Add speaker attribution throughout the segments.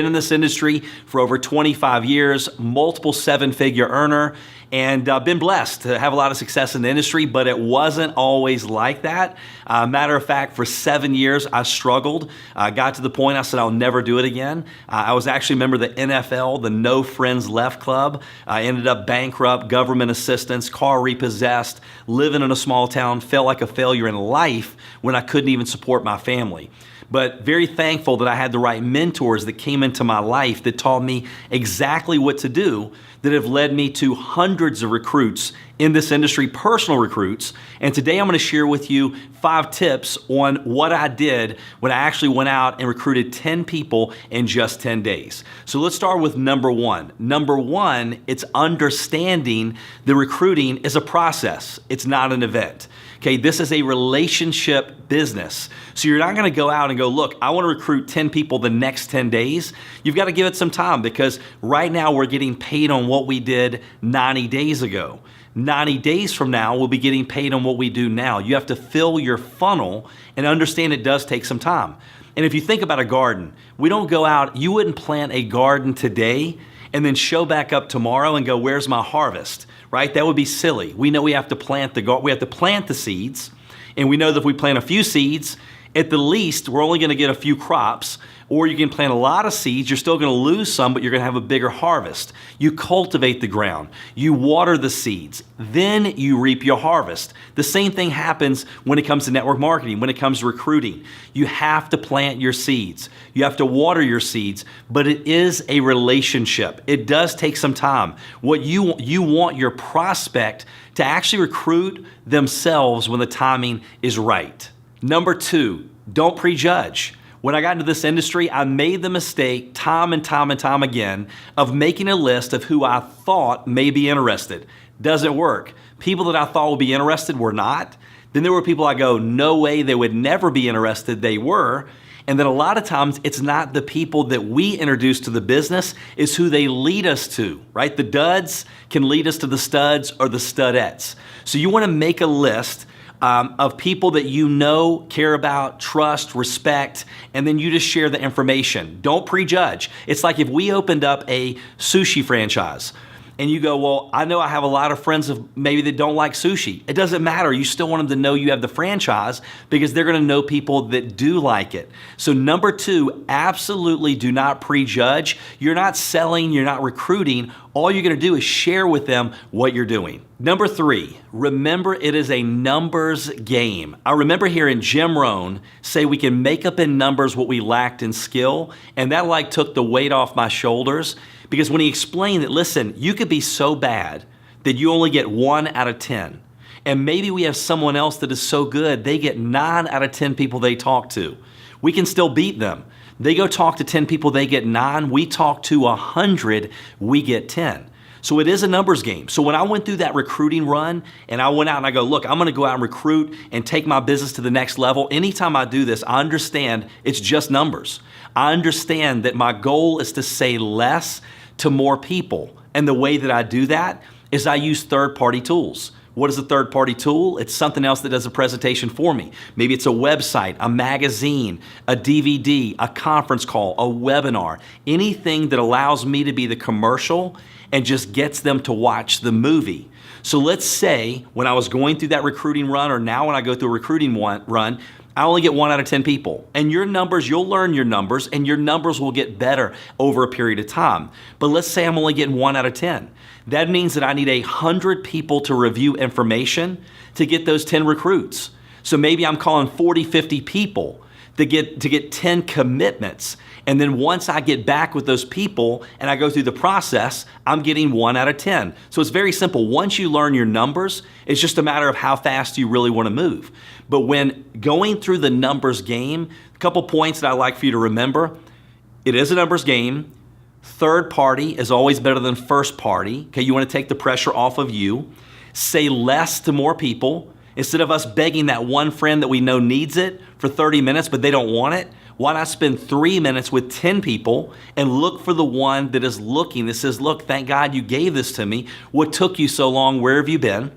Speaker 1: Been in this industry for over 25 years, multiple seven-figure earner, and been blessed to have a lot of success in the industry, but it wasn't always like that. Matter of fact, for 7 years, I struggled. Got to the point I said I'll never do it again. I was actually a member of the NFL, the No Friends Left Club. I ended up bankrupt, government assistance, car repossessed, living in a small town, felt like a failure in life when I couldn't even support my family. But very thankful that I had the right mentors that came into my life that taught me exactly what to do, that have led me to hundreds of recruits in this industry, personal recruits. And today I'm going to share with you 5 tips on what I did when I actually went out and recruited 10 people in just 10 days. So let's start with number 1. Number 1, it's understanding that recruiting is a process. It's not an event. Okay, this is a relationship business. So you're not gonna go out and go, look, I wanna recruit 10 people the next 10 days. You've gotta give it some time, because right now we're getting paid on what we did 90 days ago. 90 days from now, we'll be getting paid on what we do now. You have to fill your funnel and understand it does take some time. And if you think about a garden, we don't go out, you wouldn't plant a garden today and then show back up tomorrow and go, where's my harvest? Right? That would be silly. We know we have to plant the seeds, and we know that if we plant a few seeds, at the least, we're only gonna get a few crops, or you can plant a lot of seeds, you're still gonna lose some, but you're gonna have a bigger harvest. You cultivate the ground, you water the seeds, then you reap your harvest. The same thing happens when it comes to network marketing, when it comes to recruiting. You have to plant your seeds, you have to water your seeds, but it is a relationship. It does take some time. What you want your prospect to actually recruit themselves when the timing is right. Number 2, don't prejudge. When I got into this industry, I made the mistake time and time again of making a list of who I thought may be interested. Doesn't work. People that I thought would be interested were not. Then there were people I go, no way, they would never be interested, they were. And then a lot of times it's not the people that we introduce to the business, it's who they lead us to, right? The duds can lead us to the studs or the studettes. So you wanna make a list of people that you know, care about, trust, respect, and then you just share the information. Don't prejudge. It's like if we opened up a sushi franchise and you go, well, I know I have a lot of friends of maybe that don't like sushi. It doesn't matter. You still want them to know you have the franchise, because they're gonna know people that do like it. So number 2, absolutely do not prejudge. You're not selling, you're not recruiting. All you're gonna do is share with them what you're doing. Number 3, remember it is a numbers game. I remember hearing Jim Rohn say we can make up in numbers what we lacked in skill, and that like took the weight off my shoulders, because when he explained that, listen, you could be so bad that you only get 1 out of 10. And maybe we have someone else that is so good, they get 9 out of 10 people they talk to. We can still beat them. They go talk to 10 people, they get 9. We talk to 100, we get 10. So it is a numbers game. So when I went through that recruiting run and I went out and I go, look, I'm gonna go out and recruit and take my business to the next level. Anytime I do this, I understand it's just numbers. I understand that my goal is to say less to more people. And the way that I do that is I use third-party tools. What is a third-party tool? It's something else that does a presentation for me. Maybe it's a website, a magazine, a DVD, a conference call, a webinar, anything that allows me to be the commercial and just gets them to watch the movie. So let's say when I was going through that recruiting run, or now when I go through a recruiting run, I only get 1 out of 10 people. And your numbers, you'll learn your numbers, and your numbers will get better over a period of time. But let's say I'm only getting 1 out of 10. That means that I need 100 people to review information to get those 10 recruits. So maybe I'm calling 40, 50 people to get 10 commitments. And then once I get back with those people and I go through the process, I'm getting 1 out of 10. So it's very simple. Once you learn your numbers, it's just a matter of how fast you really want to move. But when going through the numbers game, a couple points that I like for you to remember: it is a numbers game. Third party is always better than first party. Okay, you want to take the pressure off of you. Say less to more people. Instead of us begging that one friend that we know needs it for 30 minutes, but they don't want it, why not spend 3 minutes with 10 people and look for the one that is looking, that says, look, thank God you gave this to me. What took you so long? Where have you been?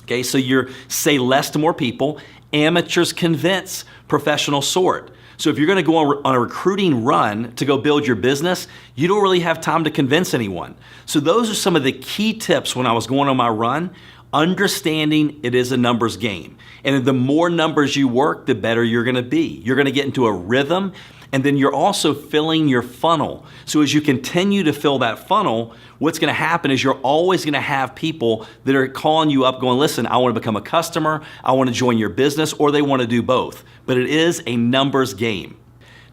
Speaker 1: Okay, so you're say less to more people. Amateurs convince, professional sort. So if you're going to go on a recruiting run to go build your business, you don't really have time to convince anyone. So those are some of the key tips when I was going on my run, understanding it is a numbers game. And the more numbers you work, the better you're going to be. You're going to get into a rhythm, and then you're also filling your funnel. So as you continue to fill that funnel, what's going to happen is you're always going to have people that are calling you up going, listen, I want to become a customer, I want to join your business, or they want to do both. But it is a numbers game.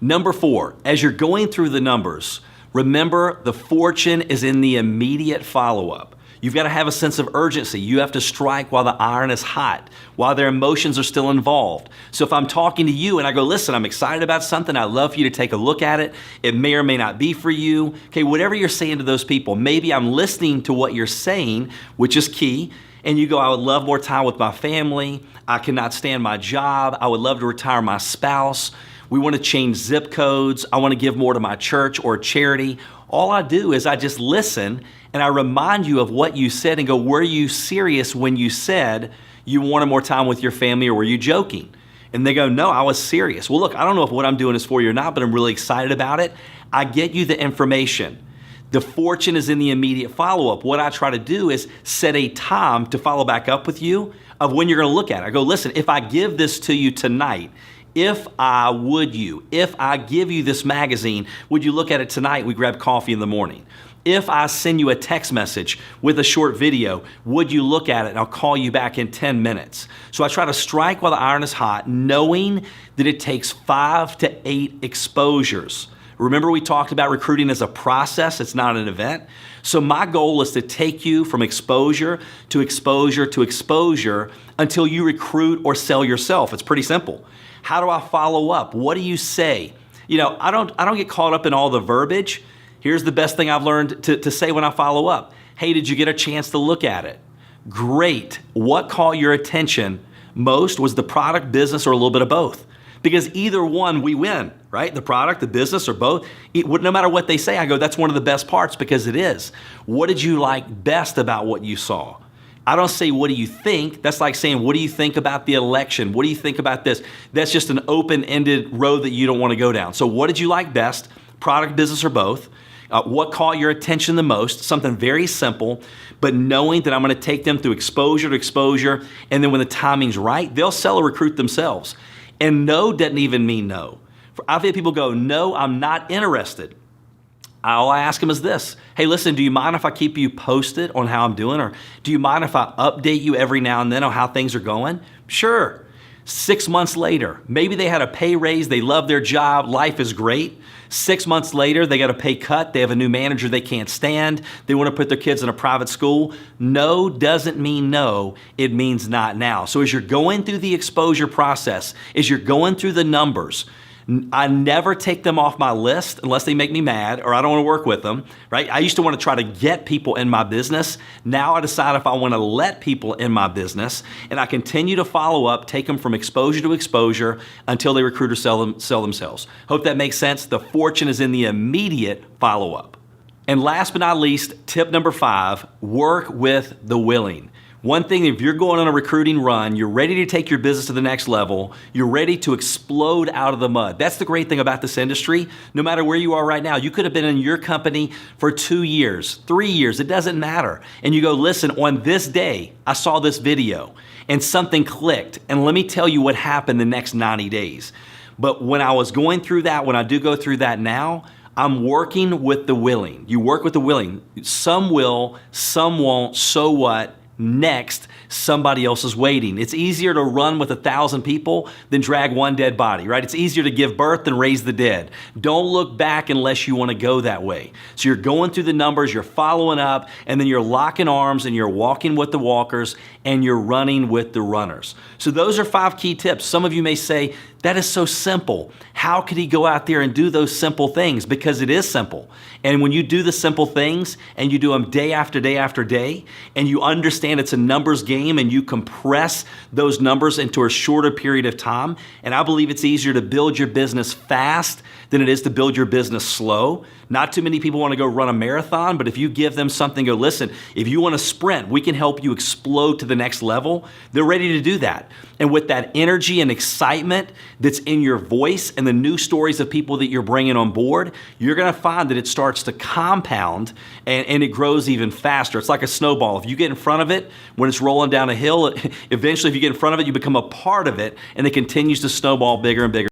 Speaker 1: Number 4, as you're going through the numbers, remember the fortune is in the immediate follow-up. You've got to have a sense of urgency. You have to strike while the iron is hot, while their emotions are still involved. So if I'm talking to you and I go, listen, I'm excited about something, I'd love for you to take a look at it. It may or may not be for you. Okay, whatever you're saying to those people, maybe I'm listening to what you're saying, which is key. And you go, I would love more time with my family. I cannot stand my job. I would love to retire my spouse. We want to change zip codes. I want to give more to my church or charity. All I do is I just listen and I remind you of what you said and go, were you serious when you said you wanted more time with your family, or were you joking? And they go, no, I was serious. Well, look, I don't know if what I'm doing is for you or not, but I'm really excited about it. I get you the information. The fortune is in the immediate follow-up. What I try to do is set a time to follow back up with you of when you're going to look at it. I go, listen, if I give this to you tonight, if I give you this magazine, would you look at it tonight? We grab coffee in the morning. If I send you a text message with a short video, would you look at it? And I'll call you back in 10 minutes. So I try to strike while the iron is hot, knowing that it takes 5 to 8 exposures. Remember, we talked about recruiting as a process, it's not an event. So my goal is to take you from exposure to exposure to exposure until you recruit or sell yourself. It's pretty simple. How do I follow up? What do you say? You know, I don't get caught up in all the verbiage. Here's the best thing I've learned to say when I follow up. Hey, did you get a chance to look at it? Great. What caught your attention most? Was the product, business, or a little bit of both? Because either one, we win, right? The product, the business, or both. No matter what they say, I go, that's one of the best parts, because it is. What did you like best about what you saw? I don't say, what do you think? That's like saying, what do you think about the election? What do you think about this? That's just an open-ended road that you don't want to go down. So what did you like best? Product, business, or both? What caught your attention the most? Something very simple, but knowing that I'm going to take them through exposure to exposure, and then when the timing's right, they'll sell or recruit themselves. And no doesn't even mean no. I've had people go, no, I'm not interested. All I ask them is this: hey, listen, do you mind if I keep you posted on how I'm doing? Or do you mind if I update you every now and then on how things are going? Sure. 6 months later, maybe they had a pay raise, they love their job, life is great. 6 months later, they got a pay cut, they have a new manager they can't stand, they want to put their kids in a private school. No doesn't mean no, it means not now. So as you're going through the exposure process, as you're going through the numbers, I never take them off my list unless they make me mad or I don't want to work with them, right? I used to want to try to get people in my business. Now I decide if I want to let people in my business, and I continue to follow up, take them from exposure to exposure until they recruit or sell themselves. Hope that makes sense. The fortune is in the immediate follow-up. And last but not least, tip number 5, work with the willing. One thing, if you're going on a recruiting run, you're ready to take your business to the next level, you're ready to explode out of the mud. That's the great thing about this industry. No matter where you are right now, you could have been in your company for 2 years, 3 years, it doesn't matter. And you go, listen, on this day, I saw this video and something clicked. And let me tell you what happened the next 90 days. But when I was going through that, when I do go through that now, I'm working with the willing. You work with the willing. Some will, some won't, so what? Next, somebody else is waiting. It's easier to run with 1,000 people than drag one dead body, right? It's easier to give birth than raise the dead. Don't look back unless you want to go that way. So you're going through the numbers, you're following up, and then you're locking arms and you're walking with the walkers and you're running with the runners. So those are 5 key tips. Some of you may say, that is so simple. How could he go out there and do those simple things? Because it is simple. And when you do the simple things and you do them day after day after day, and you understand it's a numbers game and you compress those numbers into a shorter period of time, and I believe it's easier to build your business fast than it is to build your business slow. Not too many people want to go run a marathon, but if you give them something, go, listen, if you want to sprint, we can help you explode to the next level. They're ready to do that. And with that energy and excitement that's in your voice and the new stories of people that you're bringing on board, you're going to find that it starts to compound and it grows even faster. It's like a snowball. If you get in front of it when it's rolling down a hill, eventually if you get in front of it, you become a part of it, and it continues to snowball bigger and bigger.